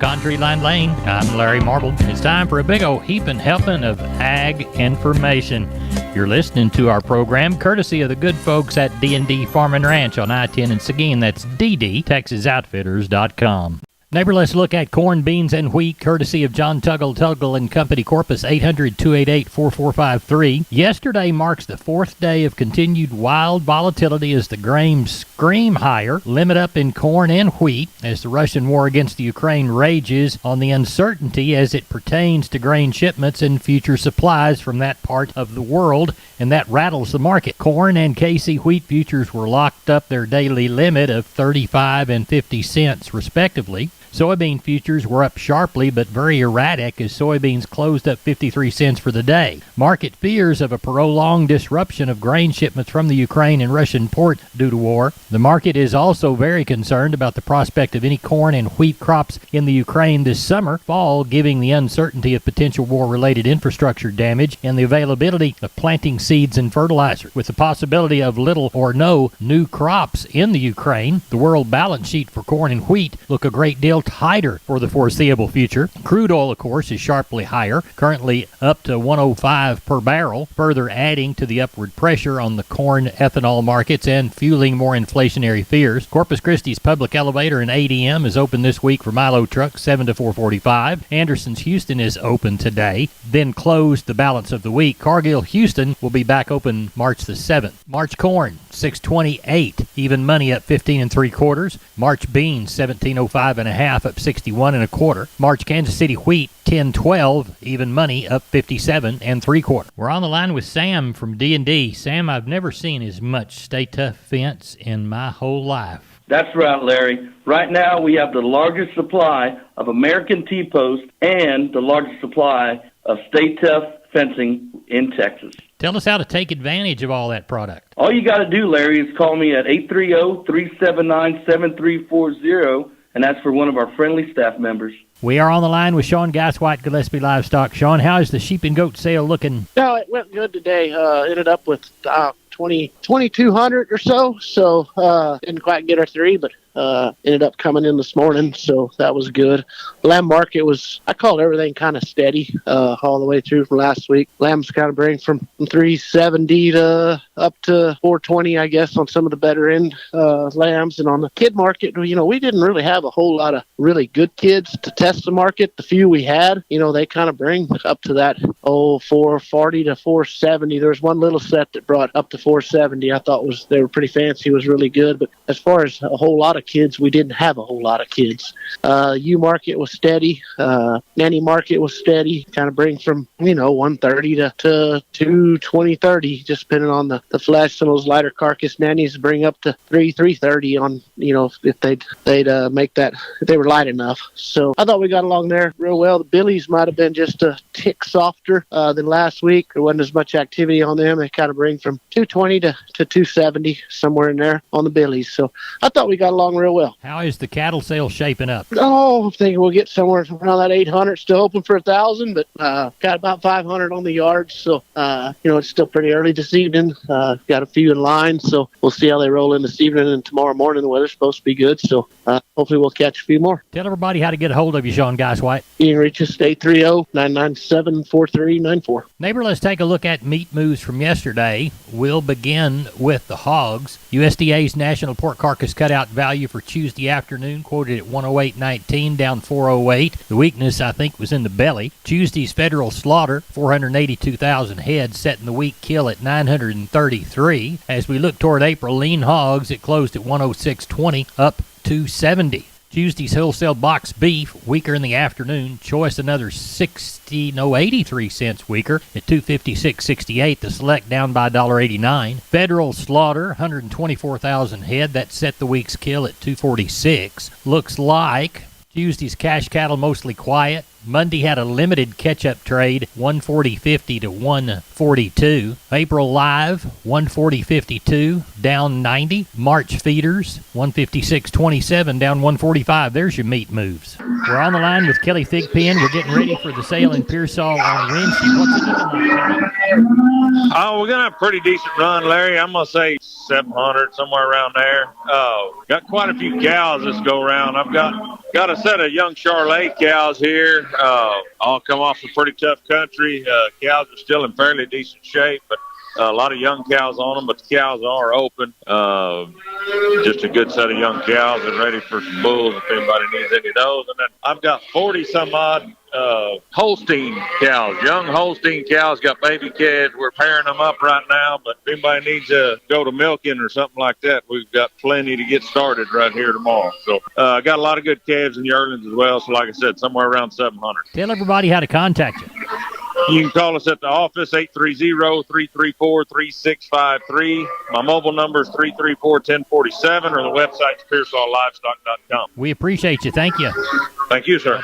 Country Line Lane, I'm Larry Marble. It's time for a big old heaping helping of ag information. You're listening to our program courtesy of the good folks at D&D Farm and Ranch on I-10 in Seguin. That's DDTexasOutfitters.com. Neighbor, let's look at corn, beans, and wheat, courtesy of John Tuggle and Company, Corpus, 800-288-4453. Yesterday marks the fourth day of continued wild volatility as the grains scream higher, limit up in corn and wheat, as the Russian war against the Ukraine rages on the uncertainty as it pertains to grain shipments and future supplies from that part of the world, and that rattles the market. Corn and KC wheat futures were locked up their daily limit of 35 and 50 cents, respectively. Soybean futures were up sharply but very erratic as soybeans closed up 53 cents for the day. Market fears of a prolonged disruption of grain shipments from the Ukraine and Russian port due to war. The market is also very concerned about the prospect of any corn and wheat crops in the Ukraine this summer, fall, giving the uncertainty of potential war-related infrastructure damage and the availability of planting seeds and fertilizer. With the possibility of little or no new crops in the Ukraine, the world balance sheet for corn and wheat look a great deal tighter for the foreseeable future. Crude oil, of course, is sharply higher, currently up to $105 per barrel, further adding to the upward pressure on the corn ethanol markets and fueling more inflationary fears. Corpus Christi's public elevator in ADM is open this week for Milo trucks 7 to 4:45. Anderson's Houston is open today, then closed the balance of the week. Cargill Houston will be back open March the 7th. March corn, 628, even money up 15 3/4. March beans, 1705 1/2, up 61 1/4. March Kansas City wheat, 1012, even money up 57 3/4. We're on the line with Sam from D&D. Sam, I've never seen as much Stay Tough fence in my whole life. That's right, Larry. Right now we have the largest supply of American T-post and the largest supply of Stay Tough fencing in Texas. Tell us how to take advantage of all that product. All you got to do, Larry, is call me at 830-379-7340, and that's for one of our friendly staff members. We are on the line with Sean Gaswhite, Gillespie Livestock. Sean, how is the sheep and goat sale looking? No, it went good today. Ended up with 2,200 or so. Didn't quite get our three, but ended up coming in this morning, so that was good. Lamb market was, I called everything kind of steady all the way through from last week. Lambs kind of bring from 370 to up to 420, I guess, on some of the better end lambs. And on the kid market, we didn't really have a whole lot of really good kids to test the market. The few we had, they kind of bring up to that 440 to 470. There was one little set that brought up to 470. I thought they were pretty fancy, was really good. But as far as a whole lot of kids, we didn't have a whole lot of kids. U market was steady. Nanny market was steady, kind of bring from 130 to 220, 30, just depending on the flesh. Some of those lighter carcass nannies bring up to 330 on if they'd make that if they were light enough. So I thought we got along there real well. The billies might have been just a tick softer than last week. There wasn't as much activity on them. They kind of bring from 220 to 270, somewhere in there on the billies. So I thought we got along real well. How is the cattle sale shaping up? I'm thinking we'll get somewhere around that 800. Still open for 1,000, but got about 500 on the yards. So it's still pretty early this evening. Got a few in line, so we'll see how they roll in this evening and tomorrow morning. The weather's supposed to be good, so hopefully we'll catch a few more. Tell everybody how to get a hold of you, Sean Gaswhite. You can reach us at 830-997-4394. Neighbor, let's take a look at meat moves from yesterday. We'll begin with the hogs. USDA's National Pork Carcass Cutout Value for Tuesday afternoon quoted at 108.19, down 408. The weakness, I think, was in the belly. Tuesday's federal slaughter, 482,000 heads, setting the week kill at 933. As we look toward April, lean hogs, it closed at 106.20, up 270. Tuesday's wholesale box beef, weaker in the afternoon. Choice another 83 cents weaker at 256.68. The select down by $1.89. Federal slaughter, 124,000 head. That set the week's kill at 246. Looks like Tuesday's cash cattle mostly quiet. Monday had a limited catch-up trade, 140.50 to 142. April live, 140.52, down 90. March feeders, 156.27, down 145. There's your meat moves. We're on the line with Kelly Thigpen. We're getting ready for the sale in Pearsall on Wednesday. What's it looking like, Kelly? Oh, we're going to have a pretty decent run, Larry. I'm going to say 700, somewhere around there. Got quite a few cows this go around. I've got a set of young Charolais cows here. All come off some pretty tough country. Cows are still in fairly decent shape, but a lot of young cows on them, but the cows are open. Just a good set of young cows and ready for some bulls if anybody needs any of those. And then I've got 40-some-odd Holstein cows, young Holstein cows, got baby calves. We're pairing them up right now, but if anybody needs to go to milking or something like that, we've got plenty to get started right here tomorrow. So I got a lot of good calves and yearlings as well. So like I said, somewhere around 700. Tell everybody how to contact you. You can call us at the office, 830-334-3653. My mobile number is 334-1047, or the website's PearsallLivestock.com. We appreciate you. Thank you. Thank you, sir.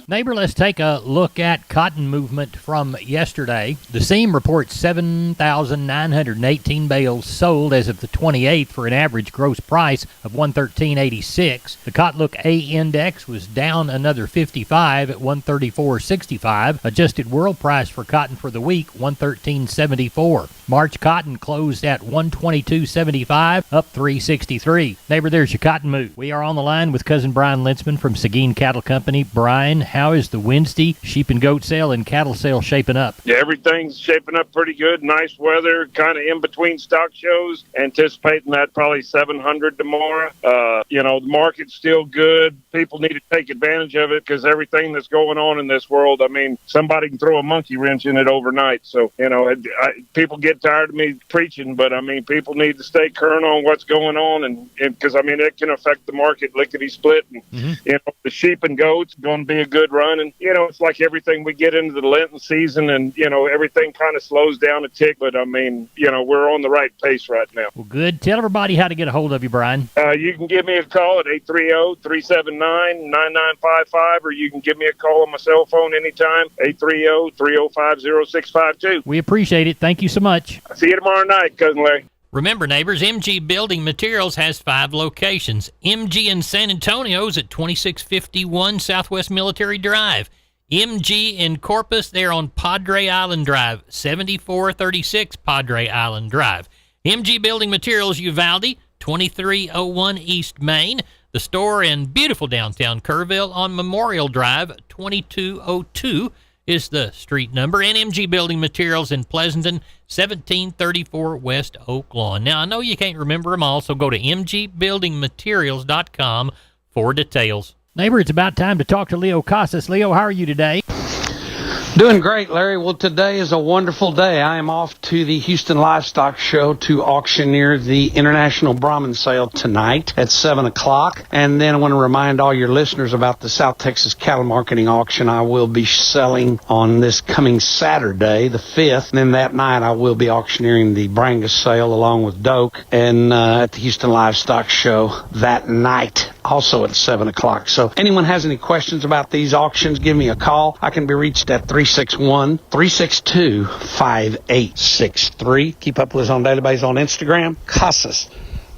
Neighbor, let's take a look at cotton movement from yesterday. The seam reports 7,918 bales sold as of the 28th for an average gross price of $113.86. The Cotlook A index was down another 55 at 134.65. Adjusted world price for cotton for the week, $113.74. March cotton closed at $122.75, up $3.63. Neighbor, there's your cotton move. We are on the line with cousin Brian Lintzman from Seguin Cattle Company. Brian, how is the Wednesday sheep and goat sale and cattle sale shaping up? Yeah, everything's shaping up pretty good. Nice weather, kind of in between stock shows. Anticipating that probably 700 tomorrow. The market's still good. People need to take advantage of it because everything that's going on in this world, I mean, somebody can throw a monkey wrench in it overnight. So, people get tired of me preaching, but I mean, people need to stay current on what's going on, and because I mean, it can affect the market lickety split. And the sheep and goats going to be a good run, and it's like everything, we get into the Lenten season, and everything kind of slows down a tick. But I mean, we're on the right pace right now. Well, good. Tell everybody how to get a hold of you, Brian. You can give me a call at 830-379-9955, or you can give me a call on my cell phone anytime, 830-305-0652. We appreciate it. Thank you so much. I'll see you tomorrow night, Cousin Larry. Remember, neighbors, MG Building Materials has 5 locations. MG in San Antonio's at 2651 Southwest Military Drive. MG in Corpus, they're on Padre Island Drive, 7436 Padre Island Drive. MG Building Materials Uvalde, 2301 East Main. The store in beautiful downtown Kerrville on Memorial Drive, 2202 is the street number. And MG Building Materials in Pleasanton, 1734 West Oak Lawn. Now, I know you can't remember them all, so go to mgbuildingmaterials.com for details. Neighbor, it's about time to talk to Leo Casas. Leo, how are you today? Doing great, Larry. Well, today is a wonderful day. I am off to the Houston Livestock Show to auctioneer the International Brahman Sale tonight at 7 o'clock. And then I want to remind all your listeners about the South Texas Cattle Marketing Auction I will be selling on this coming Saturday, the 5th. And then that night I will be auctioneering the Brangus sale along with Doak and at the Houston Livestock Show that night, also at 7 o'clock. So anyone has any questions about these auctions, give me a call. I can be reached at 361-362-5863. Keep up with us on daily basis on Instagram, Casas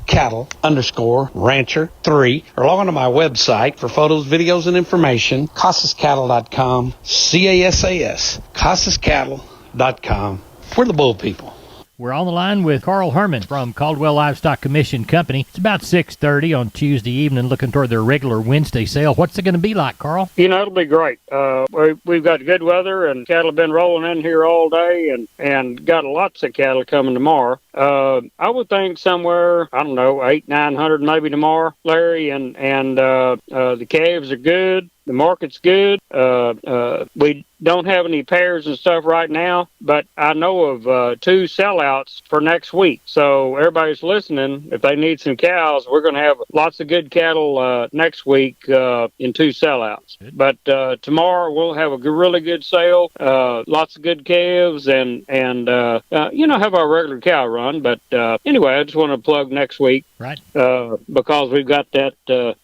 Cattle _Rancher 3, or log on to my website for photos, videos, and information, CasasCattle.com, CASAS, CasasCattle.com. We're the bull people. We're on the line with Carl Herman from Caldwell Livestock Commission Company. It's about 6:30 on Tuesday evening, looking toward their regular Wednesday sale. What's it going to be like, Carl? It'll be great. We've got good weather, and cattle have been rolling in here all day, and got lots of cattle coming tomorrow. I would think somewhere, 800-900 maybe tomorrow, Larry, and the calves are good. The market's good. We don't have any pairs and stuff right now, but I know of 2 sellouts for next week. So everybody's listening. If they need some cows, we're going to have lots of good cattle next week in 2 sellouts. Good. But tomorrow we'll have a really good sale, lots of good calves, and have our regular cow run. But anyway, I just want to plug next week. Right. Because we've got that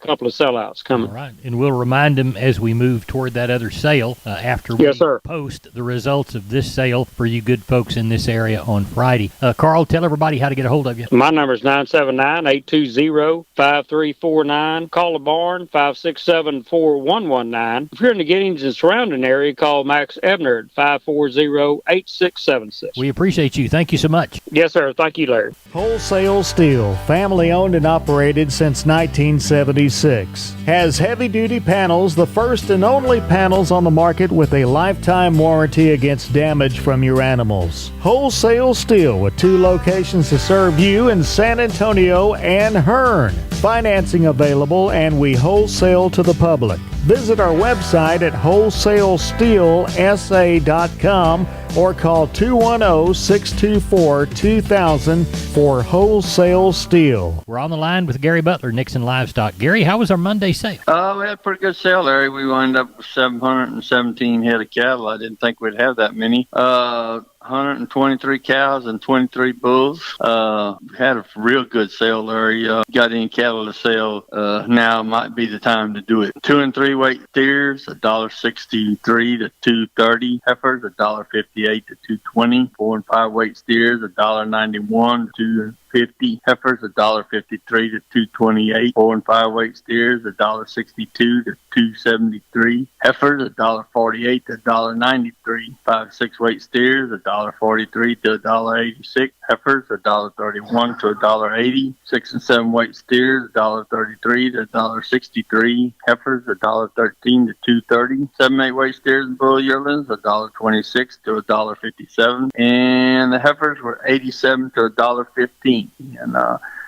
couple of sellouts coming. All right. And we'll remind them them as we move toward that other sale after we post the results of this sale for you good folks in this area on Friday. Carl, tell everybody how to get a hold of you. My number is 979-820-5349. Call the barn, 567-4119. If you're in the Giddings and surrounding area, call Max Ebner at 540-8676. We appreciate you. Thank you so much. Yes, sir. Thank you, Larry. Wholesale Steel, family owned and operated since 1976. Has heavy-duty panels, the first and only panels on the market with a lifetime warranty against damage from your animals. Wholesale Steel with 2 locations to serve you in San Antonio and Hearn. Financing available, and we wholesale to the public. Visit our website at wholesalesteelsa.com or call 210-624-2000 for Wholesale Steel. We're on the line with Gary Butler, Nixon Livestock. Gary, how was our Monday sale? We had a pretty good sale, Larry. We wound up with 717 head of cattle. I didn't think we'd have that many. 123 cows and 23 bulls. Had a real good sale, Larry. Got any cattle to sell, now might be the time to do it. 2 and 3 weight steers, $1.63 to $2.30. Heifers, $1.58 to $2.20. 4 and 5 weight steers, $1.91 to $2.50. Heifers, $1.53 to $2.28. 4 and 5 weight steers, $1.62 to $2.73. Heifers, $1.48 to $1.93. 5 6 weight steers, $1.43 to $1.86. Heifers, $1.31 to $1.80. 6 and 7 weight steers, $1.33 to $1.63. Heifers, $1.13 to $2.30. 7 8 weight steers and bull yearlings, $1.26 to $1.57. And the heifers were $87 to $1.15. And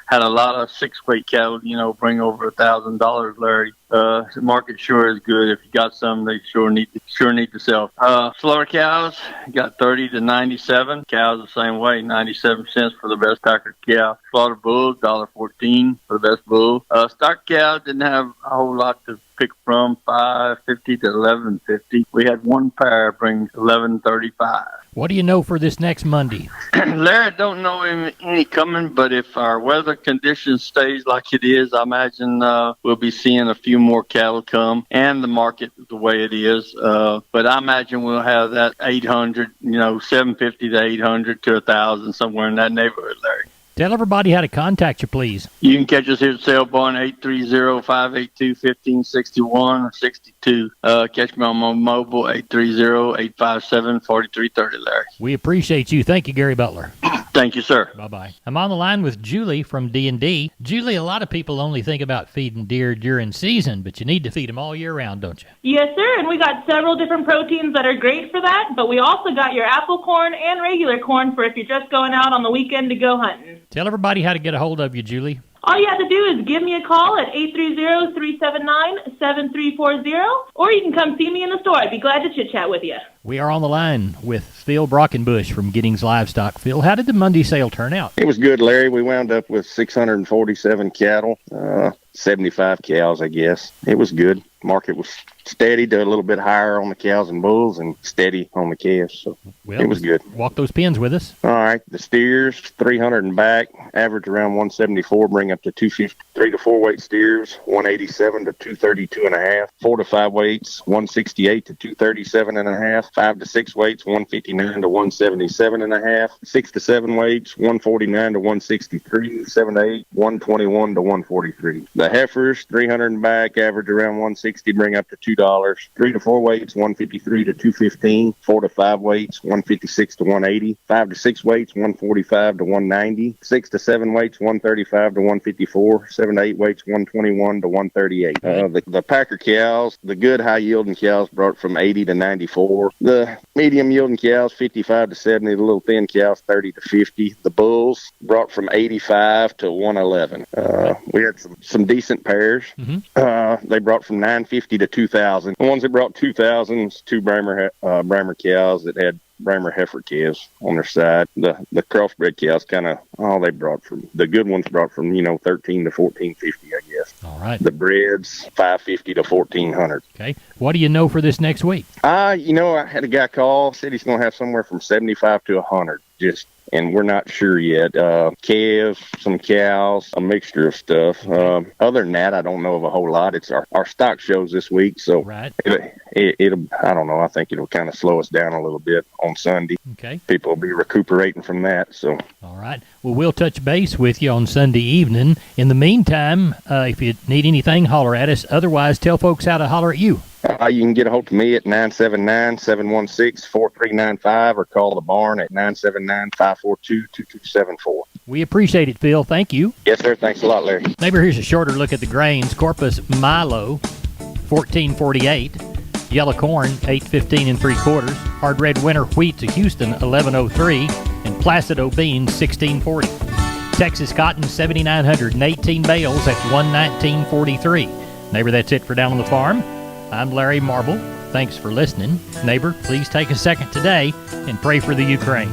had a lot of 6 weight cattle, bring over $1,000, Larry. The market sure is good. If you got some, they sure need to sell. Slaughter cows got 30 to 97. Cows the same way, 97 cents for the best packer cow. Slaughter bulls, $1.14 for the best bull. Stock cows didn't have a whole lot to pick from, $5.50 to $11.50. We had one pair bring $11.35. What do you know for this next Monday? Larry, I don't know any coming, but if our weather conditions stays like it is, I imagine we'll be seeing a few more cattle come and the market the way it is. But I imagine we'll have that 800, 750 to 800 to 1,000, somewhere in that neighborhood, Larry. Tell everybody how to contact you, please. You can catch us here at Sale Barn, 830-582-1561 or 62. Catch me on my mobile, 830-857-4330, Larry. We appreciate you. Thank you, Gary Butler. Thank you, sir. Bye-bye. I'm on the line with Julie from D&D. Julie, a lot of people only think about feeding deer during season, but you need to feed them all year round, don't you? Yes, sir, and we got several different proteins that are great for that, but we also got your apple corn and regular corn for if you're just going out on the weekend to go hunting. Tell everybody how to get a hold of you, Julie. All you have to do is give me a call at 830-379-7340, or you can come see me in the store. I'd be glad to chit-chat with you. We are on the line with Phil Brockenbush from Giddings Livestock. Phil, how did the Monday sale turn out? It was good, Larry. We wound up with 647 cattle, 75 cows, I guess. It was good. Market was steady to a little bit higher on the cows and bulls and steady on the calves, so it was good. Walk those pins with us. All right, the steers, 300 and back, average around 174, bring up to 250. 3 to 4 weight steers, 187 to 232 and a half. 4 to 5 weights, 168 to 237 and a half. 5 to 6 weights, 159 to 177 and a half. 6 to 7 weights, 149 to 163. 7 to 8, 121 to 143. The heifers, 300 and back, average around 160, bring up to $2. 3 to 4 weights, 153 to 215. 4 to 5 weights, 156 to 180. 5 to 6 weights, 145 to 190. 6 to 7 weights, 135 to 154. 7 to 8 weights, 121 to 138. The packer cows, the good high yielding cows brought from 80 to 94. The medium yielding cows, 55 to 70. The little thin cows, 30 to 50. The bulls brought from 85 to 111. We had some decent pairs. They brought from 950 to 2,000. The ones that brought 2,000 2 Bramer cows that had Bramer heifer calves on their side. The crossbred cows they brought from, the good ones brought from, 13 to 1450, I guess. All right. The breds, 550 to 1,400. Okay. What do you know for this next week? I had a guy call, said he's going to have somewhere from 75 to 100. Just and we're not sure yet. Calves, some cows, a mixture of stuff. Other than that, I don't know of a whole lot. It's our stock shows this week, so Right. it'll I don't know. I think it'll kind of slow us down a little bit on Sunday. Okay. People will be recuperating from that. So. All right. Well, we'll touch base with you on Sunday evening. In the meantime, if you need anything, holler at us. Otherwise, tell folks how to holler at you. You can get a hold of me at 979-716-4395 or call the barn at 979-542-2274. We appreciate it, Phil. Thank you. Yes, sir. Thanks a lot, Larry. Neighbor, here's a shorter look at the grains. Corpus Milo, 1448. Yellow corn, 815 3/4. Hard red winter wheat to Houston, 1103. And Placido beans, 1640. Texas cotton, 7,918 bales. That's 119.43. Neighbor, that's it for Down on the Farm. I'm Larry Marble. Thanks for listening. Neighbor, please take a second today and pray for the Ukraine.